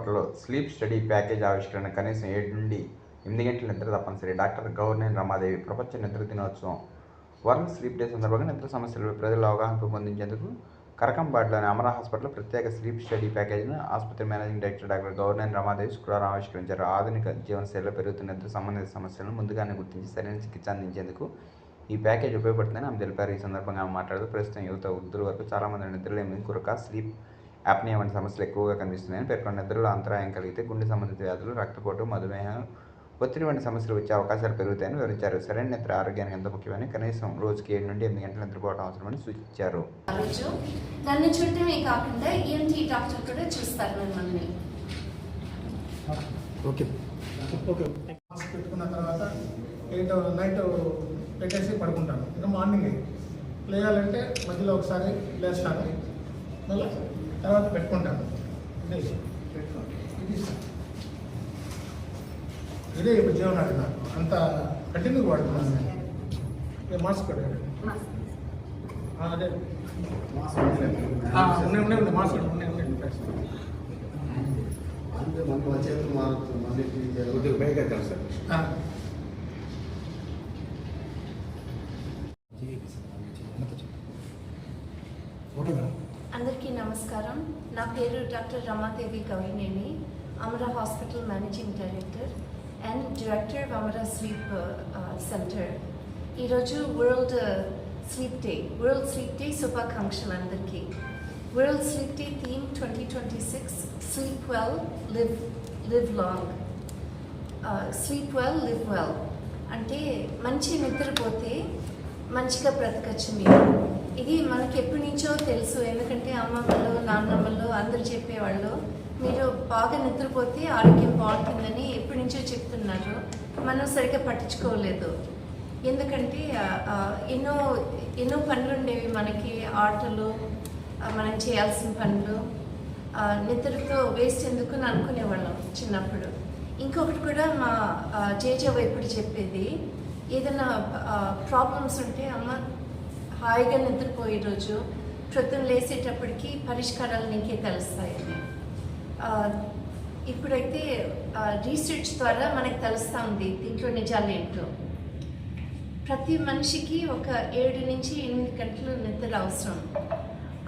హాస్పిటల్లో sleep study package ఆవిష్కరణ. కనీసం 7 నుండి 8 గంటల నిద్ర తప్పనిసరి. డాక్టర్ గౌర్నేని రమాదేవి. ప్రపంచ నిద్ర దినోత్సవం వరల్డ్ స్లీప్ డే సందర్భంగా నిద్ర సమస్యలపై ప్రజల్లో అవగాహన పెంపొందించేందుకు కరకంబాడ్లోని అమరా హాస్పిటల్లో ప్రత్యేక స్లీప్ స్టడీ ప్యాకేజీని ఆసుపత్రి managing director doctor Gourneni Ramadevi శుక్రవారం ఆవిష్కరించారు. ఆధునిక జీవనశైలిలో పెరుగుతున్న నిద్ర సంబంధిత సమస్యలను ముందుగానే గుర్తించి సరైన చికిత్స అందించేందుకు ఈ ప్యాకేజ్ ఉపయోగపడుతుందని ఆమె తెలిపారు. ఈ సందర్భంగా ఆమె మాట్లాడుతూ ప్రస్తుతం యువత, వృద్ధుల వరకు చాలామంది నిద్రలేమి, కురక, స్లీప్ యాప్నియా వంటి సమస్యలు ఎక్కువగా కనిపిస్తున్నాయని పేర్కొన్న. నిద్రలో అంతరాయం కలిగితే గుండె సంబంధిత వ్యాధులు, రక్తపోటు, మధుమేహం, ఒత్తిడి వంటి సమస్యలు వచ్చే అవకాశాలు పెరుగుతాయని వివరించారు. సరైన నిద్ర ఆరోగ్యానికి ఎంత ముఖ్యమని, కనీసం రోజుకి 7 నుండి 8 గంటలు నిద్రపోవడం అవసరమని సూచించారు. నన్ను చూడటమే కాకుండా ఈఎన్టీ డాక్టర్ కూడా చూస్తారు మిమ్మల్ని. మాస్క్ పెట్టుకున్న తర్వాత నైట్ పెట్టేసి పడుకుంటాను. ఇంకా మార్నింగ్ లేయాలంటే మధ్యలో ఒకసారి లేస్తాను, మళ్ళీ తర్వాత పెట్టుకుంటాను. ఇదే ఇప్పుడు జీవనాడి నాకు అంత కంటిన్యూ వాడుతున్నాను. నేను మాస్క్ పెట్టాను. అదే ఉన్నాయి మాస్క్ ఉన్నాయి. అందరికీ నమస్కారం. నా పేరు doctor Ramadevi Gourneni, Amara hospital managing director and director Amara sleep centre. ఈరోజు వరల్డ్ స్లీప్ డే శుభాకాంక్షలు అందరికీ. World sleep day theme 2026 sleep well, live long. Sleep well, live well అంటే మంచి నిద్రపోతే మంచిగా బ్రతకచ్చు మీరు. ఇది మనకి ఎప్పటి నుంచో తెలుసు, ఎందుకంటే అమ్మమ్మలు, నాన్నమ్మలు అందరూ చెప్పేవాళ్ళు మీరు బాగా నిద్రపోతే ఆరోగ్యం బాగుంటుందని ఎప్పటి నుంచో చెప్తున్నారు. మనం సరిగ్గా పట్టించుకోలేదు, ఎందుకంటే ఎన్నో పనులు ఉండేవి మనకి, ఆటలు, మనం చేయాల్సిన పనులు. నిద్రతో వేస్ట్ ఎందుకు అని అనుకునేవాళ్ళం చిన్నప్పుడు. ఇంకొకటి కూడా మా జేజవ్వ ఎప్పుడు చెప్పేది, ఏదైనా ప్రాబ్లమ్స్ ఉంటే అమ్మ హాయిగా నిద్రపోయే రోజు ప్రొద్దున లేసేటప్పటికి పరిష్కారాలు నీకే తెలుస్తాయని. ఇప్పుడైతే రీసెర్చ్ ద్వారా మనకు తెలుస్తూ ఉంది దీంట్లో నిజాలు ఏంటో. ప్రతి మనిషికి ఒక 7 నుంచి 8 గంటలు నిద్ర అవసరం.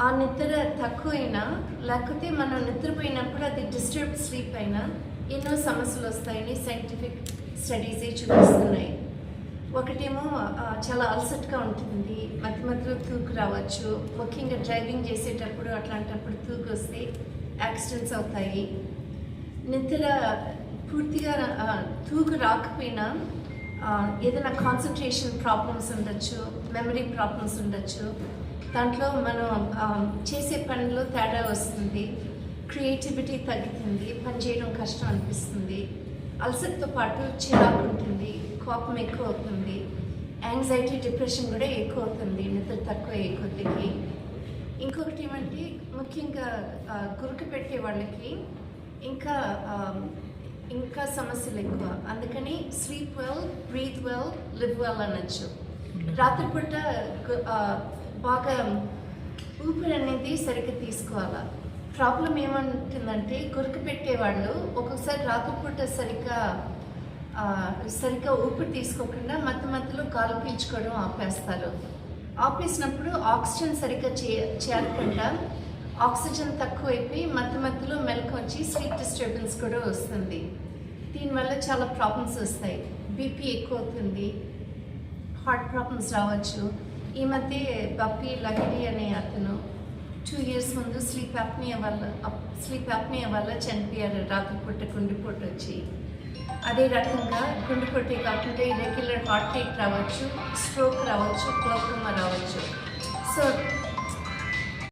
ఆ నిద్ర తక్కువైనా, లేకపోతే మనం నిద్రపోయినప్పుడు అది డిస్టర్బ్ స్లీప్ అయినా ఎన్నో సమస్యలు వస్తాయని సైంటిఫిక్ స్టడీసే చూపిస్తున్నాయి. ఒకటేమో చాలా అలసటగా ఉంటుంది, మధ్య మధ్యలో తూకు రావచ్చు. ముఖ్యంగా డ్రైవింగ్ చేసేటప్పుడు అట్లాంటప్పుడు తూకు వస్తే యాక్సిడెంట్స్ అవుతాయి. నిద్ర పూర్తిగా తూకు రాకపోయినా ఏదైనా కాన్సన్ట్రేషన్ ప్రాబ్లమ్స్ ఉండొచ్చు, మెమరీ ప్రాబ్లమ్స్ ఉండొచ్చు. దాంట్లో మనం చేసే పనిలో తేడా వస్తుంది, క్రియేటివిటీ తగ్గుతుంది, పనిచేయడం కష్టం అనిపిస్తుంది. అలసటతో పాటు చిరాకు ఉంటుంది, కోపం ఎక్కువ అవుతుంది, యాంగ్జైటీ, డిప్రెషన్ కూడా ఎక్కువ అవుతుంది నిద్ర తక్కువ అయ్యే కొద్దికి. ఇంకొకటి ఏమంటే ముఖ్యంగా గురుకు పెట్టే వాళ్ళకి ఇంకా సమస్యలు ఎక్కువ. అందుకని sleep well, breathe well, live well అనొచ్చు. రాత్రిపూట బాగా ఊపిరి అనేది సరిగ్గా తీసుకోవాలి. ప్రాబ్లం ఏమంటుందంటే గురుకు పెట్టేవాళ్ళు ఒక్కొక్కసారి రాత్రిపూట సరిగ్గా ఊపిరి తీసుకోకుండా మధ్యలో గాలి పీల్చుకోవడం ఆపేస్తారు. ఆపేసినప్పుడు ఆక్సిజన్ సరిగ్గా చేరకుండా ఆక్సిజన్ తక్కువైపోయి మధ్యలో మెలకు వచ్చి స్లీప్ డిస్టర్బెన్స్ కూడా వస్తుంది. దీనివల్ల చాలా ప్రాబ్లమ్స్ వస్తాయి. బీపీ ఎక్కువ అవుతుంది, హార్ట్ ప్రాబ్లమ్స్ రావచ్చు. ఈ మధ్య బప్పీ లహరి అనే అతను 2 years ముందు స్లీప్ యాప్నియా వల్ల చనిపోయారు. రాత్రిపూట గుండెపోటు వచ్చి. అదే రకంగా గుండెపోటే కాకుండా ఇరెగ్యులర్ హార్ట్ రేట్ రావచ్చు, స్ట్రోక్ రావచ్చు, గ్లోకోమా రావచ్చు. సో